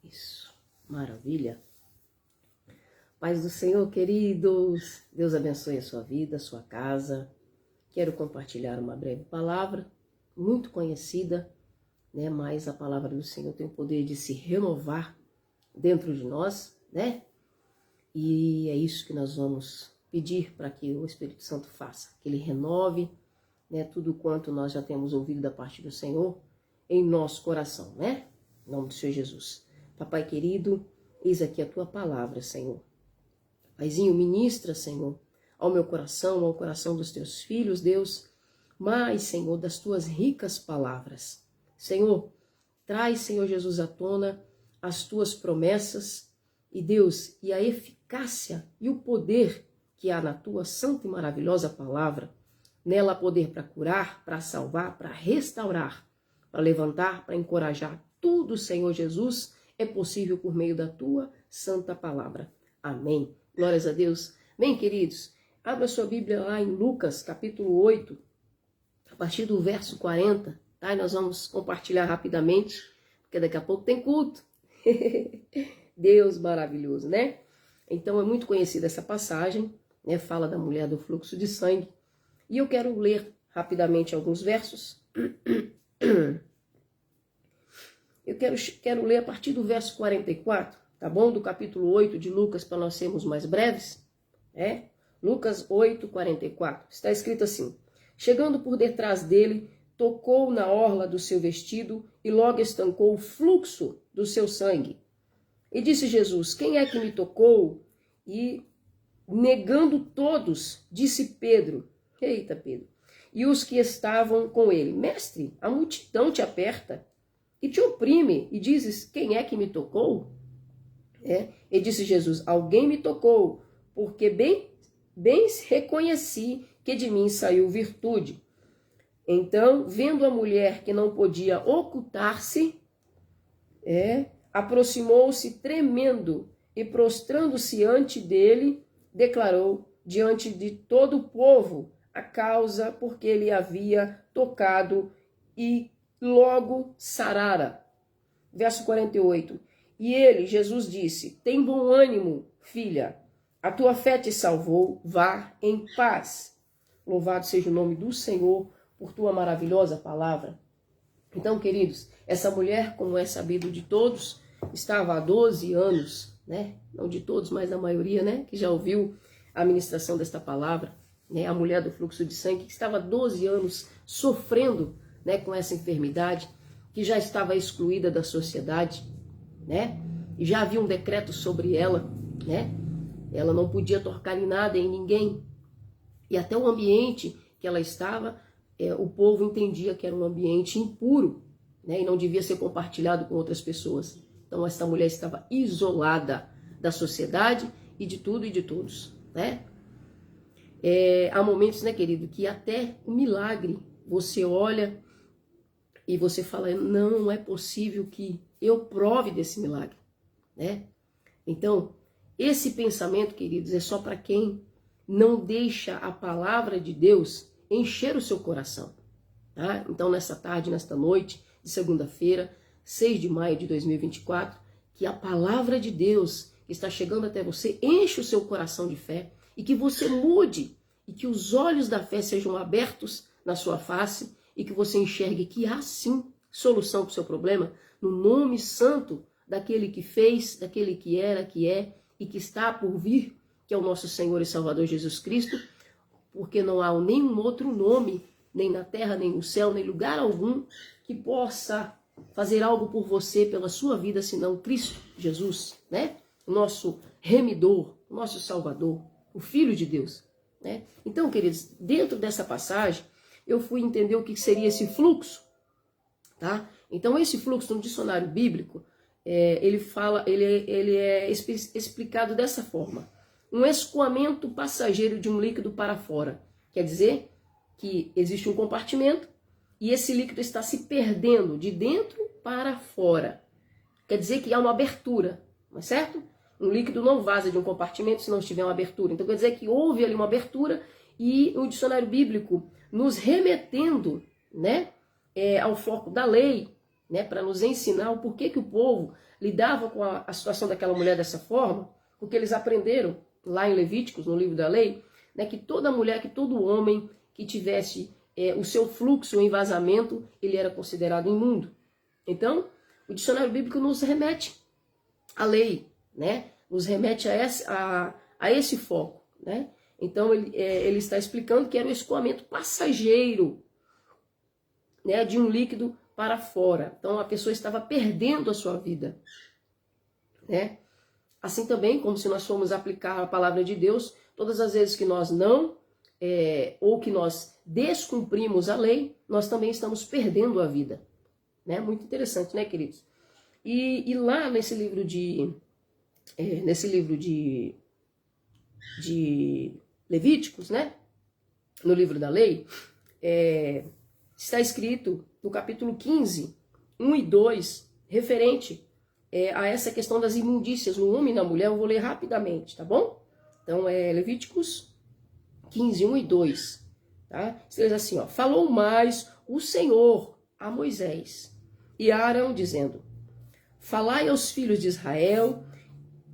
Isso, maravilha. Paz do Senhor, queridos. Deus abençoe a sua vida, a sua casa. Quero compartilhar uma breve palavra, muito conhecida, né? Mas a palavra do Senhor tem o poder de se renovar dentro de nós, né? E é isso que nós vamos pedir para que o Espírito Santo faça, que Ele renove, né, tudo quanto nós já temos ouvido da parte do Senhor em nosso coração, né? Em nome do Senhor Jesus. Papai querido, eis aqui a Tua palavra, Senhor. Paizinho, ministra, Senhor, ao meu coração, ao coração dos Teus filhos, Deus, mais, Senhor, das Tuas ricas palavras. Senhor, traz, Senhor Jesus, à tona as Tuas promessas e, Deus, e a eficácia e o poder que há na Tua santa e maravilhosa palavra. Nela há poder para curar, para salvar, para restaurar, para levantar, para encorajar. Tudo, Senhor Jesus, é possível por meio da Tua santa palavra. Amém. Glórias a Deus. Bem, queridos, abra sua Bíblia lá em Lucas, capítulo 8, a partir do verso 40, tá? E nós vamos compartilhar rapidamente, porque daqui a pouco tem culto. Deus maravilhoso, né? Então é muito conhecida essa passagem, né? Fala da mulher do fluxo de sangue. E eu quero ler rapidamente alguns versos. Eu quero ler a partir do verso 44, tá bom? Do capítulo 8 de Lucas, para nós sermos mais breves. Lucas 8, 44. Está escrito assim: chegando por detrás dele, tocou na orla do seu vestido e logo estancou o fluxo do seu sangue. E disse Jesus: quem é que me tocou? E negando todos, disse Pedro: eita, Pedro. E os que estavam com ele: mestre, a multidão te aperta e te oprime, e dizes: quem é que me tocou? E disse Jesus: alguém me tocou, porque bem reconheci que de mim saiu virtude. Então, vendo a mulher que não podia ocultar-se, aproximou-se tremendo e prostrando-se ante dele, declarou diante de todo o povo a causa porque ele havia tocado e logo sarara. Verso 48. E ele, Jesus, disse: tem bom ânimo, filha, a tua fé te salvou, vá em paz. Louvado seja o nome do Senhor por tua maravilhosa palavra. Então, queridos, essa mulher, como é sabido de todos, estava há 12 anos, né? Não de todos, mas da maioria, né? Que já ouviu a ministração desta palavra, né? A mulher do fluxo de sangue, que estava há 12 anos sofrendo, né, com essa enfermidade, que já estava excluída da sociedade, né? E já havia um decreto sobre ela, né? Ela não podia tocar em nada, em ninguém. E até o ambiente que ela estava, o povo entendia que era um ambiente impuro, né? E não devia ser compartilhado com outras pessoas. Então essa mulher estava isolada da sociedade e de tudo e de todos, né? Há momentos, né, querido, que até o milagre você olha e você fala: não é possível que eu prove desse milagre, né? Então, esse pensamento, queridos, é só para quem não deixa a palavra de Deus encher o seu coração, tá? Então, nessa tarde, nesta noite de segunda-feira, 6 de maio de 2024, que a palavra de Deus que está chegando até você enche o seu coração de fé e que você mude e que os olhos da fé sejam abertos na sua face e que você enxergue que há sim solução para o seu problema no nome santo daquele que fez, daquele que era, que é e que está por vir, que é o nosso Senhor e Salvador Jesus Cristo, porque não há nenhum outro nome, nem na terra, nem no céu, nem lugar algum, que possa fazer algo por você, pela sua vida, senão Cristo Jesus, né? O nosso remidor, o nosso Salvador, o Filho de Deus, né? Então, queridos, dentro dessa passagem, eu fui entender o que seria esse fluxo, tá? Então, esse fluxo no dicionário bíblico, ele é explicado dessa forma: um escoamento passageiro de um líquido para fora. Quer dizer que existe um compartimento e esse líquido está se perdendo de dentro para fora. Quer dizer que há uma abertura, não é certo? Um líquido não vaza de um compartimento se não tiver uma abertura. Então quer dizer que houve ali uma abertura e o dicionário bíblico nos remetendo, né, ao foco da lei, né, para nos ensinar o porquê que o povo lidava com a situação daquela mulher dessa forma, porque eles aprenderam lá em Levíticos, no livro da lei, né, que toda mulher, que todo homem que tivesse o seu fluxo em vazamento, ele era considerado imundo. Então, o dicionário bíblico nos remete à lei, né, nos remete a esse foco, né. Então, ele está explicando que era o escoamento passageiro, né, de um líquido para fora. Então, a pessoa estava perdendo a sua vida, né. Assim também, como se nós formos aplicar a palavra de Deus, todas as vezes que nós não, ou que nós descumprimos a lei, nós também estamos perdendo a vida. Né? Muito interessante, né, queridos? E lá nesse livro de Levíticos, né, no livro da lei, está escrito no capítulo 15, 1 e 2, referente a essa questão das imundícias no homem e na mulher. Eu vou ler rapidamente, tá bom? Então, Levíticos 15, 1 e 2. Tá? Diz assim, ó: falou mais o Senhor a Moisés e a Arão, dizendo: falai aos filhos de Israel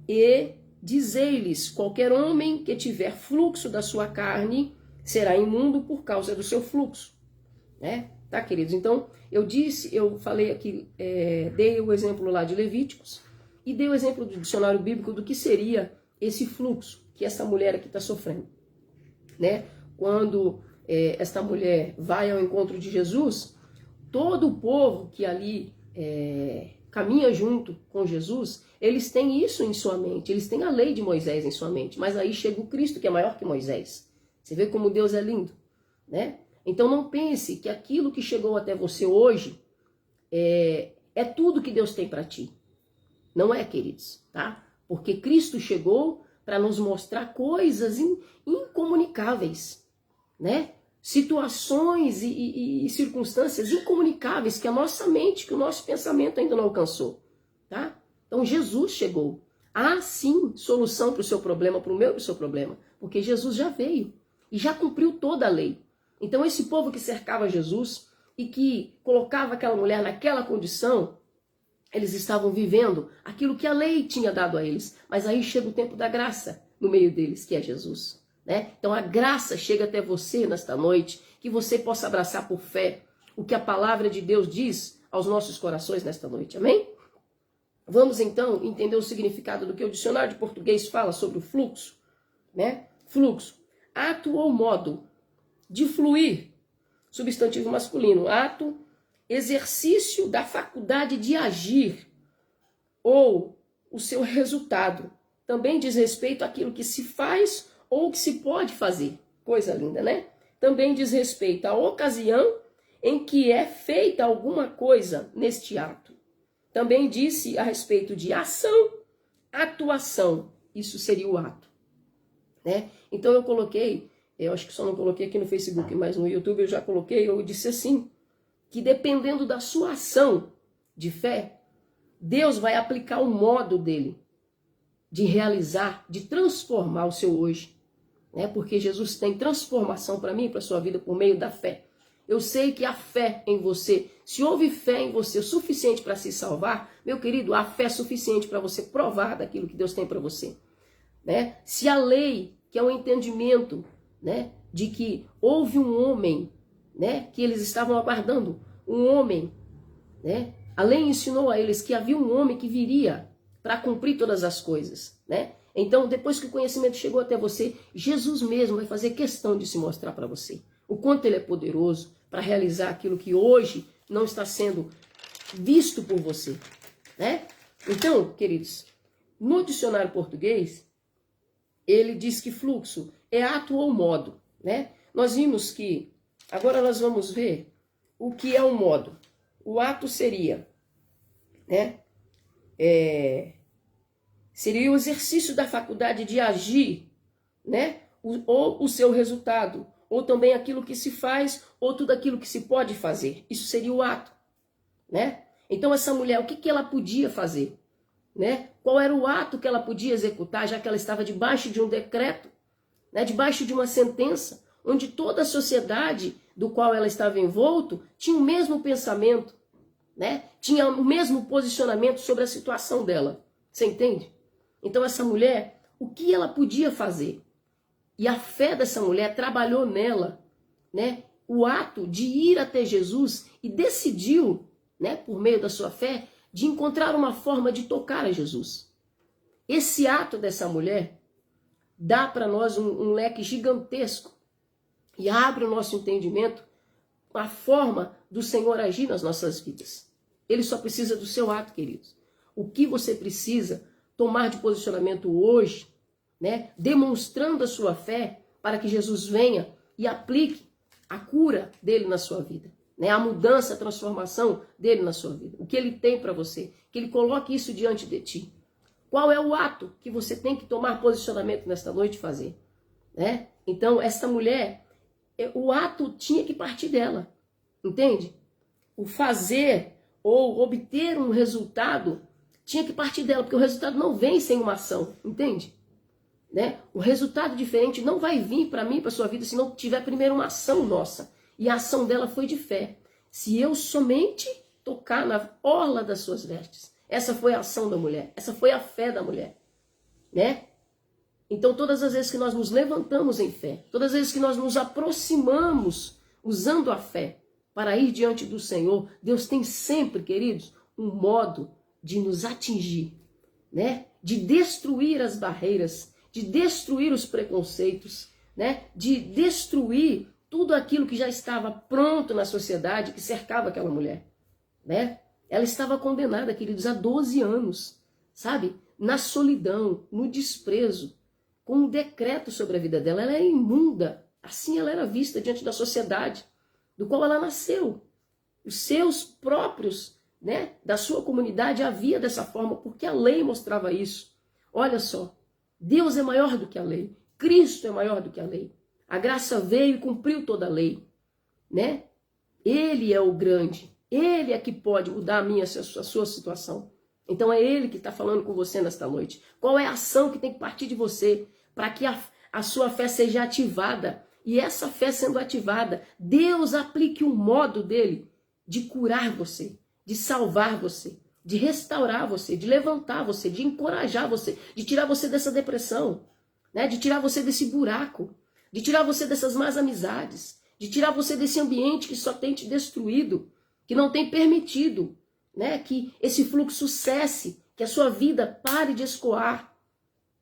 e dizei-lhes: qualquer homem que tiver fluxo da sua carne será imundo por causa do seu fluxo. Né? Tá, queridos? Então, eu falei aqui, dei o exemplo lá de Levíticos e dei o exemplo do dicionário bíblico do que seria esse fluxo que essa mulher aqui está sofrendo. Né? Quando esta mulher vai ao encontro de Jesus, todo o povo que ali caminha junto com Jesus, eles têm isso em sua mente, eles têm a lei de Moisés em sua mente, mas aí chega o Cristo, que é maior que Moisés. Você vê como Deus é lindo, né? Então não pense que aquilo que chegou até você hoje é tudo que Deus tem para ti. Não é, queridos, tá? Porque Cristo chegou para nos mostrar coisas incomunicáveis, né? Situações e circunstâncias incomunicáveis que a nossa mente, que o nosso pensamento ainda não alcançou, tá? Então Jesus chegou. Há sim solução para o seu problema, para o meu e para o seu problema, porque Jesus já veio e já cumpriu toda a lei. Então esse povo que cercava Jesus e que colocava aquela mulher naquela condição, eles estavam vivendo aquilo que a lei tinha dado a eles. Mas aí chega o tempo da graça no meio deles, que é Jesus. Né? Então a graça chega até você nesta noite, que você possa abraçar por fé o que a palavra de Deus diz aos nossos corações nesta noite. Amém? Vamos então entender o significado do que o dicionário de português fala sobre o fluxo. Né? Fluxo: ato ou modo de fluir, substantivo masculino. Ato, exercício da faculdade de agir ou o seu resultado. Também diz respeito àquilo que se faz ou que se pode fazer. Coisa linda, né? Também diz respeito à ocasião em que é feita alguma coisa neste ato. Também disse a respeito de ação, atuação. Isso seria o ato. Né? Então eu coloquei, eu acho que só não coloquei aqui no Facebook, mas no YouTube eu já coloquei, eu disse assim, que dependendo da sua ação de fé, Deus vai aplicar o modo dele de realizar, de transformar o seu hoje. Né? Porque Jesus tem transformação para mim e para a sua vida por meio da fé. Eu sei que a fé em você, se houve fé em você o suficiente para se salvar, meu querido, há fé suficiente para você provar daquilo que Deus tem para você. Né? Se a lei, que é o entendimento, né, de que houve um homem, né, que eles estavam aguardando, um homem, né, a lei ensinou a eles que havia um homem que viria para cumprir todas as coisas. Né? Então, depois que o conhecimento chegou até você, Jesus mesmo vai fazer questão de se mostrar para você. O quanto ele é poderoso para realizar aquilo que hoje não está sendo visto por você. Né? Então, queridos, no dicionário português, ele diz que fluxo é ato ou modo. Né? Nós vimos que, agora nós vamos ver o que é o modo. O ato seria, né? Seria o exercício da faculdade de agir, né? Ou o seu resultado, ou também aquilo que se faz, ou tudo aquilo que se pode fazer. Isso seria o ato. Né? Então essa mulher, o que ela podia fazer? Né? Qual era o ato que ela podia executar, já que ela estava debaixo de um decreto, né? Debaixo de uma sentença, onde toda a sociedade do qual ela estava envolto tinha o mesmo pensamento. né? Tinha o mesmo posicionamento sobre a situação dela. Você entende? Então essa mulher, o que ela podia fazer? E a fé dessa mulher trabalhou nela, né? O ato de ir até Jesus e decidiu, né, por meio da sua fé, de encontrar uma forma de tocar a Jesus. Esse ato dessa mulher dá para nós um leque gigantesco e abre o nosso entendimento a forma do Senhor agir nas nossas vidas. Ele só precisa do seu ato, queridos. O que você precisa tomar de posicionamento hoje, né, demonstrando a sua fé para que Jesus venha e aplique a cura dele na sua vida, né, a mudança, a transformação dele na sua vida. O que ele tem para você, que ele coloque isso diante de ti. Qual é o ato que você tem que tomar posicionamento nesta noite e fazer? Né? Então, essa mulher, o ato tinha que partir dela, entende? O fazer ou obter um resultado tinha que partir dela, porque o resultado não vem sem uma ação, entende? Né? O resultado diferente não vai vir para mim, para sua vida, se não tiver primeiro uma ação nossa. E a ação dela foi de fé. Se eu somente tocar na orla das suas vestes. Essa foi a ação da mulher. Essa foi a fé da mulher. Né? Então, todas as vezes que nós nos levantamos em fé, todas as vezes que nós nos aproximamos usando a fé para ir diante do Senhor, Deus tem sempre, queridos, um modo de nos atingir, né? De destruir as barreiras, de destruir os preconceitos, né? De destruir tudo aquilo que já estava pronto na sociedade que cercava aquela mulher, né? Ela estava condenada, queridos, a 12 anos, sabe? Na solidão, no desprezo, com um decreto sobre a vida dela. Ela é imunda, assim ela era vista diante da sociedade, do qual ela nasceu. Os seus próprios, né, da sua comunidade havia dessa forma, porque a lei mostrava isso. Olha só, Deus é maior do que a lei, Cristo é maior do que a lei. A graça veio e cumpriu toda a lei, né? Ele é o grande, ele é que pode mudar a minha, a sua situação. Então é ele que está falando com você nesta noite. Qual é a ação que tem que partir de você para que a sua fé seja ativada? E essa fé sendo ativada, Deus aplique um modo dele de curar você, de salvar você, de restaurar você, de levantar você, de encorajar você, de tirar você dessa depressão, né? De tirar você desse buraco, de tirar você dessas más amizades, de tirar você desse ambiente que só tem te destruído, que não tem permitido, né, que esse fluxo cesse, que a sua vida pare de escoar,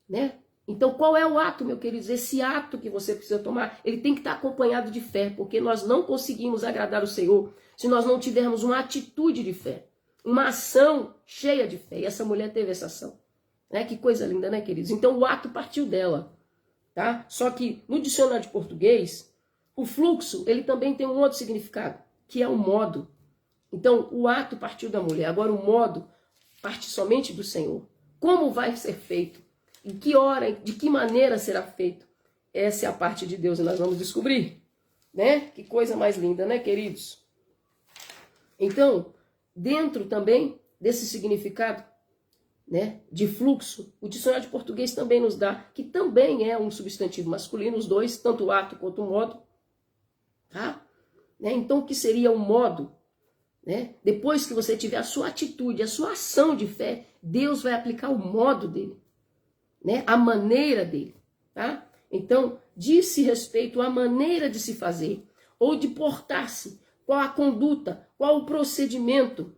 né? Então, qual é o ato, meu querido? Esse ato que você precisa tomar, ele tem que estar acompanhado de fé, porque nós não conseguimos agradar o Senhor se nós não tivermos uma atitude de fé, uma ação cheia de fé. E essa mulher teve essa ação, né? Que coisa linda, né, queridos? Então, o ato partiu dela, tá? Só que no dicionário de português, o fluxo, ele também tem um outro significado, que é o modo. Então, o ato partiu da mulher, agora o modo parte somente do Senhor. Como vai ser feito? Em que hora, de que maneira será feito? Essa é a parte de Deus e nós vamos descobrir, né? Que coisa mais linda, né, queridos? Então, dentro também desse significado, né, de fluxo, o dicionário de português também nos dá, que também é um substantivo masculino, os dois, tanto o ato quanto o modo, tá? Né? Então, o que seria o modo? Né? Depois que você tiver a sua atitude, a sua ação de fé, Deus vai aplicar o modo dele, né? A maneira dele, tá? Então, diz-se respeito à maneira de se fazer, ou de portar-se, qual a conduta, qual o procedimento.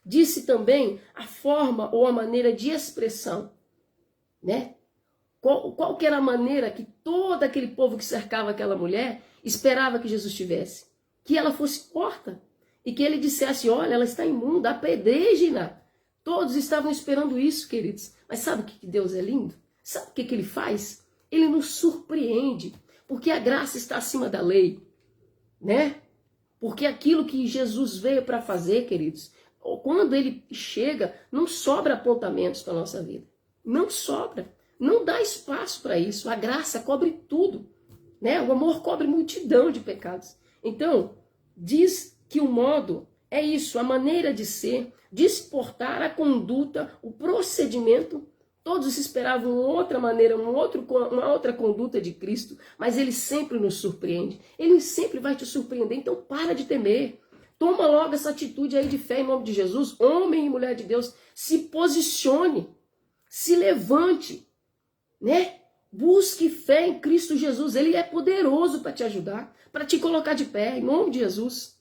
Disse também a forma ou a maneira de expressão, né? Qual que era a maneira que todo aquele povo que cercava aquela mulher esperava que Jesus tivesse? Que ela fosse porta. E que ele dissesse, olha, ela está imunda, apedrejem-na. Todos estavam esperando isso, queridos. Mas sabe o que Deus é lindo? Sabe o que ele faz? Ele nos surpreende, porque a graça está acima da lei, né? Porque aquilo que Jesus veio para fazer, queridos, quando ele chega, não sobra apontamentos para a nossa vida. Não sobra. Não dá espaço para isso. A graça cobre tudo, né? O amor cobre multidão de pecados. Então, diz que o modo é isso, a maneira de ser, de se portar, a conduta, o procedimento. Todos esperavam outra maneira, uma outra conduta de Cristo, mas ele sempre nos surpreende. Ele sempre vai te surpreender, então para de temer. Toma logo essa atitude aí de fé em nome de Jesus. Homem e mulher de Deus, se posicione, se levante, né? Busque fé em Cristo Jesus. Ele é poderoso para te ajudar, para te colocar de pé, em nome de Jesus.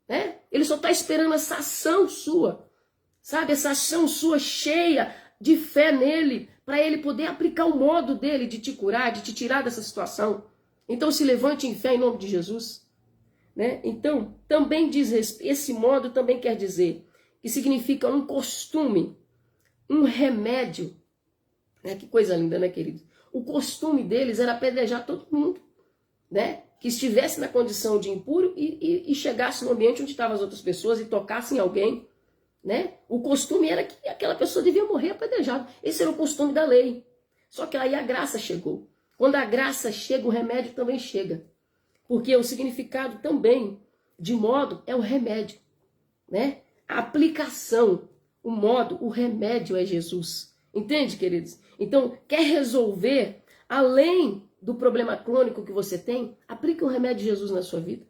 Né? Ele só está esperando essa ação sua, sabe? Essa ação sua cheia de fé nele, para ele poder aplicar o modo dele de te curar, de te tirar dessa situação. Então se levante em fé em nome de Jesus. Né? Então, também diz, esse modo também quer dizer que significa um costume, um remédio. Né? Que coisa linda, né, querido? O costume deles era apedrejar todo mundo, né? Que estivesse na condição de impuro e chegasse no ambiente onde estavam as outras pessoas e tocasse em alguém. Né? O costume era que aquela pessoa devia morrer apedrejada. Esse era o costume da lei. Só que aí a graça chegou. Quando a graça chega, o remédio também chega. Porque o significado também de modo é o remédio. Né? A aplicação, o modo, o remédio é Jesus. Entende, queridos? Então, quer resolver além do problema crônico que você tem? Aplique o remédio de Jesus na sua vida.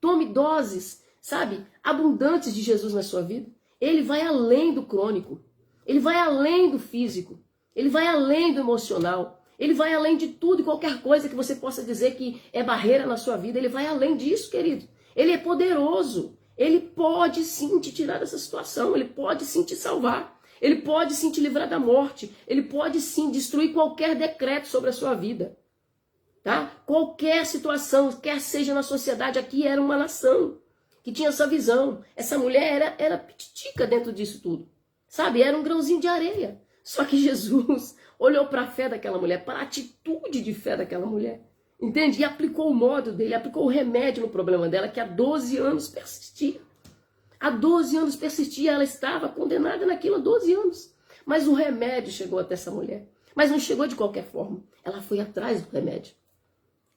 Tome doses, sabe, abundantes de Jesus na sua vida. Ele vai além do crônico. Ele vai além do físico. Ele vai além do emocional. Ele vai além de tudo e qualquer coisa que você possa dizer que é barreira na sua vida. Ele vai além disso, querido. Ele é poderoso. Ele pode sim te tirar dessa situação. Ele pode sim te salvar. Ele pode sim te livrar da morte. Ele pode sim destruir qualquer decreto sobre a sua vida. Tá? Qualquer situação, quer seja na sociedade, aqui era uma nação que tinha essa visão. Essa mulher era pititica dentro disso tudo. Sabe? Era um grãozinho de areia. Só que Jesus olhou para a fé daquela mulher, para a atitude de fé daquela mulher. Entende? E aplicou o modo dele, aplicou o remédio no problema dela, que há 12 anos persistia. Há 12 anos persistia, ela estava condenada naquilo há 12 anos. Mas o remédio chegou até essa mulher. Mas não chegou de qualquer forma. Ela foi atrás do remédio.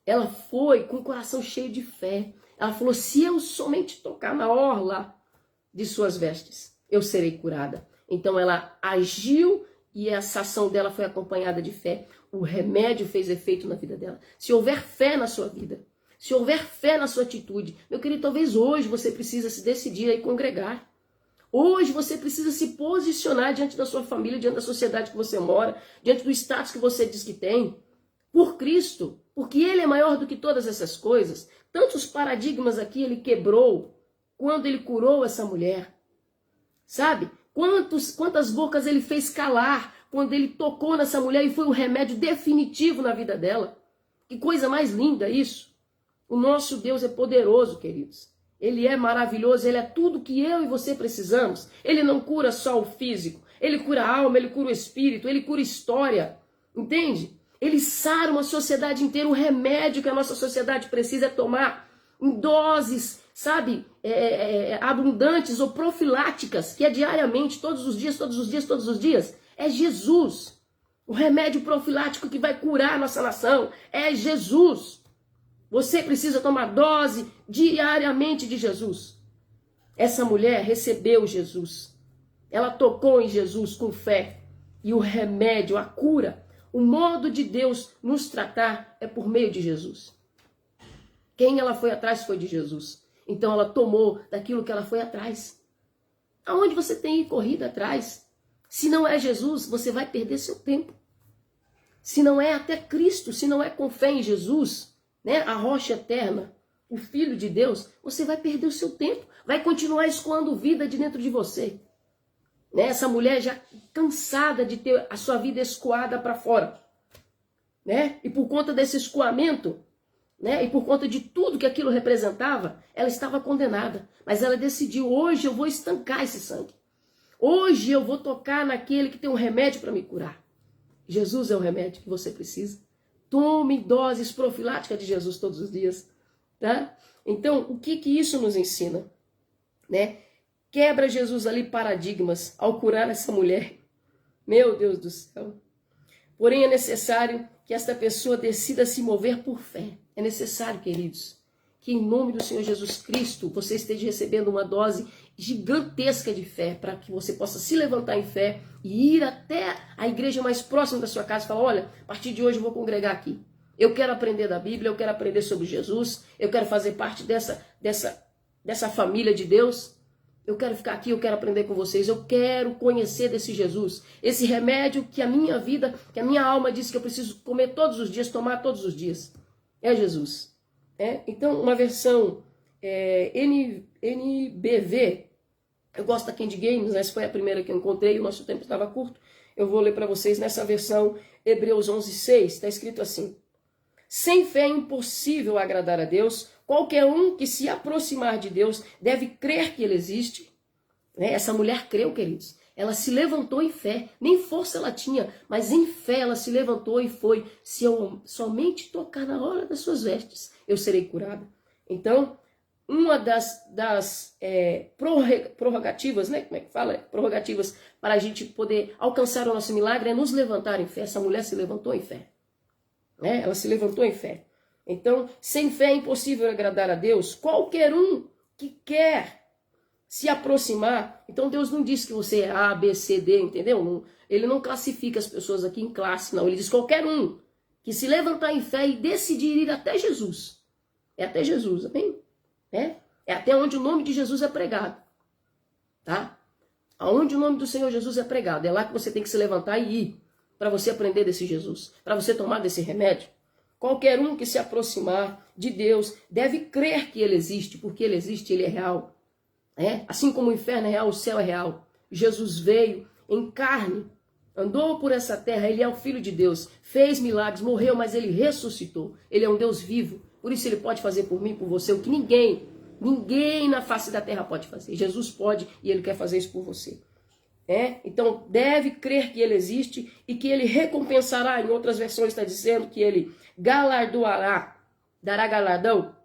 Ela foi com o coração cheio de fé. Ela falou, se eu somente tocar na orla de suas vestes, eu serei curada. Então ela agiu e essa ação dela foi acompanhada de fé. O remédio fez efeito na vida dela. Se houver fé na sua vida, se houver fé na sua atitude, meu querido, talvez hoje você precisa se decidir a ir congregar. Hoje você precisa se posicionar diante da sua família, diante da sociedade que você mora, diante do status que você diz que tem, por Cristo, porque Ele é maior do que todas essas coisas. Tantos paradigmas aqui Ele quebrou quando Ele curou essa mulher. Sabe? Quantas bocas Ele fez calar quando Ele tocou nessa mulher e foi o remédio definitivo na vida dela. Que coisa mais linda isso. O nosso Deus é poderoso, queridos. Ele é maravilhoso, Ele é tudo que eu e você precisamos. Ele não cura só o físico, Ele cura a alma, Ele cura o espírito, Ele cura a história. Entende? Ele sara uma sociedade inteira. O remédio que a nossa sociedade precisa é tomar em doses, sabe, abundantes ou profiláticas, que é diariamente, todos os dias, todos os dias, todos os dias. É Jesus. O remédio profilático que vai curar a nossa nação é Jesus. Você precisa tomar dose diariamente de Jesus. Essa mulher recebeu Jesus. Ela tocou em Jesus com fé. E o remédio, a cura, o modo de Deus nos tratar é por meio de Jesus. Quem ela foi atrás foi de Jesus. Então ela tomou daquilo que ela foi atrás. Aonde você tem corrido atrás? Se não é Jesus, você vai perder seu tempo. Se não é até Cristo, se não é com fé em Jesus, né, a rocha eterna, o Filho de Deus, você vai perder o seu tempo. Vai continuar escoando vida de dentro de você. Né? Essa mulher já cansada de ter a sua vida escoada para fora. Né? E por conta desse escoamento, né, e por conta de tudo que aquilo representava, ela estava condenada. Mas ela decidiu, hoje eu vou estancar esse sangue. Hoje eu vou tocar naquele que tem um remédio para me curar. Jesus é o remédio que você precisa. Tome doses profiláticas de Jesus todos os dias. Tá? Então, o que isso nos ensina? Né? Quebra Jesus ali paradigmas ao curar essa mulher. Meu Deus do céu. Porém, é necessário que esta pessoa decida se mover por fé. É necessário, queridos, que em nome do Senhor Jesus Cristo você esteja recebendo uma dose gigantesca de fé, para que você possa se levantar em fé e ir até a igreja mais próxima da sua casa e falar, olha, a partir de hoje eu vou congregar aqui. Eu quero aprender da Bíblia, eu quero aprender sobre Jesus, eu quero fazer parte dessa dessa família de Deus. Eu quero ficar aqui, eu quero aprender com vocês, eu quero conhecer desse Jesus, esse remédio que a minha vida, que a minha alma diz que eu preciso comer todos os dias, tomar todos os dias. É Jesus. Então, uma versão NBV, eu gosto da King James, essa foi a primeira que eu encontrei, o nosso tempo estava curto, eu vou ler para vocês nessa versão Hebreus 11:6, está escrito assim: sem fé é impossível agradar a Deus. Qualquer um que se aproximar de Deus deve crer que Ele existe. Essa mulher creu, queridos. Ela se levantou em fé. Nem força ela tinha, mas em fé ela se levantou e foi. Se eu somente tocar na hora das suas vestes, eu serei curada. Então, uma das prerrogativas, né? Como é que fala? Prerrogativas para a gente poder alcançar o nosso milagre é nos levantar em fé. Essa mulher se levantou em fé. Ela se levantou em fé. Então, sem fé é impossível agradar a Deus. Qualquer um que quer se aproximar. Então, Deus não diz que você é A, B, C, D, entendeu? Não, ele não classifica as pessoas aqui em classe, não. Ele diz qualquer um que se levantar em fé e decidir ir até Jesus. É até Jesus, amém? É até onde o nome de Jesus é pregado. Tá? Aonde o nome do Senhor Jesus é pregado. É lá que você tem que se levantar e ir. Para você aprender desse Jesus. Para você tomar desse remédio. Qualquer um que se aproximar de Deus deve crer que Ele existe, porque Ele existe, Ele é real. Assim como o inferno é real, o céu é real. Jesus veio em carne, andou por essa terra, Ele é o Filho de Deus, fez milagres, morreu, mas Ele ressuscitou. Ele é um Deus vivo, por isso Ele pode fazer por mim, por você, o que ninguém na face da terra pode fazer. Jesus pode e Ele quer fazer isso por você. Então deve crer que Ele existe e que Ele recompensará. Em outras versões está dizendo que Ele galardoará, dará galardão,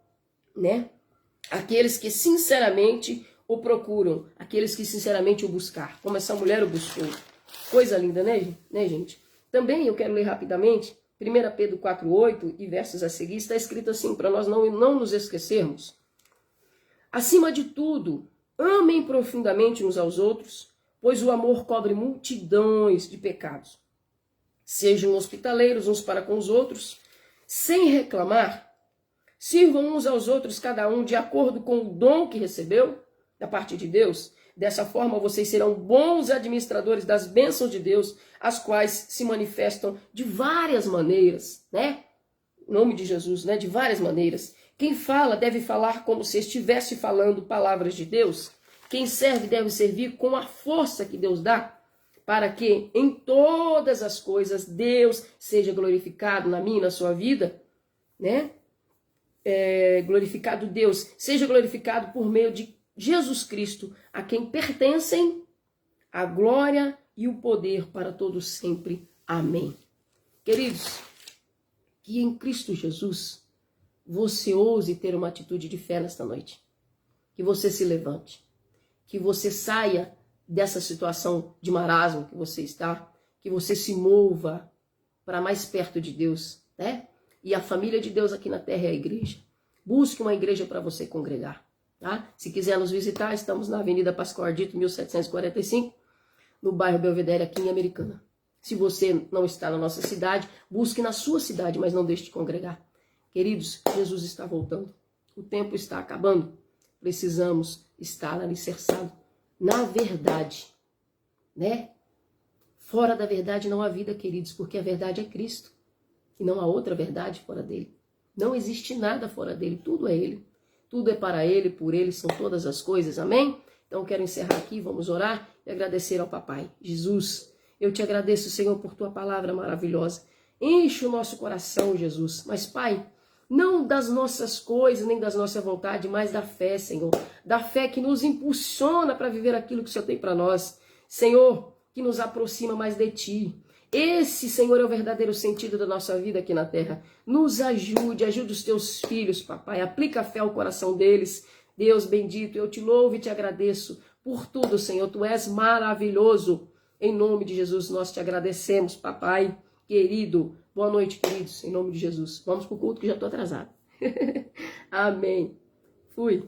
aqueles que sinceramente o procuram, aqueles que sinceramente o buscar, como essa mulher o buscou. Coisa linda, né, gente? Também eu quero ler rapidamente 1 Pedro 4:8 e versos a seguir, está escrito assim, para nós não nos esquecermos. Acima de tudo, amem profundamente uns aos outros, pois o amor cobre multidões de pecados. Sejam hospitaleiros uns para com os outros, sem reclamar. Sirvam uns aos outros, cada um de acordo com o dom que recebeu da parte de Deus. Dessa forma, vocês serão bons administradores das bênçãos de Deus, as quais se manifestam de várias maneiras, Em nome de Jesus, De várias maneiras. Quem fala deve falar como se estivesse falando palavras de Deus. Quem serve deve servir com a força que Deus dá, para que em todas as coisas Deus seja glorificado na minha e na sua vida, glorificado Deus, seja glorificado por meio de Jesus Cristo, a quem pertencem a glória e o poder para todos sempre. Amém. Queridos, que em Cristo Jesus você ouse ter uma atitude de fé nesta noite. Que você se levante. Que você saia dessa situação de marasmo que você está. Que você se mova para mais perto de Deus, E a família de Deus aqui na terra é a igreja. Busque uma igreja para você congregar, tá? Se quiser nos visitar, estamos na Avenida Pascoal Ardito, 1745, no bairro Belvedere, aqui em Americana. Se você não está na nossa cidade, busque na sua cidade, mas não deixe de congregar. Queridos, Jesus está voltando. O tempo está acabando. Precisamos estar alicerçados na verdade, Fora da verdade não há vida, queridos, porque a verdade é Cristo. E não há outra verdade fora dele. Não existe nada fora dele, tudo é ele. Tudo é para ele, por ele são todas as coisas, amém? Então quero encerrar aqui, vamos orar e agradecer ao papai. Jesus, eu te agradeço, Senhor, por tua palavra maravilhosa. Enche o nosso coração, Jesus. Mas, Pai, não das nossas coisas, nem das nossas vontades, mas da fé, Senhor. Da fé que nos impulsiona para viver aquilo que o Senhor tem para nós. Senhor, que nos aproxima mais de Ti. Esse, Senhor, é o verdadeiro sentido da nossa vida aqui na terra. Nos ajude, ajude os Teus filhos, papai. Aplica a fé ao coração deles. Deus bendito, eu te louvo e te agradeço por tudo, Senhor. Tu és maravilhoso. Em nome de Jesus, nós te agradecemos, papai querido. Boa noite, queridos. Em nome de Jesus. Vamos para o culto que já estou atrasado. Amém. Fui.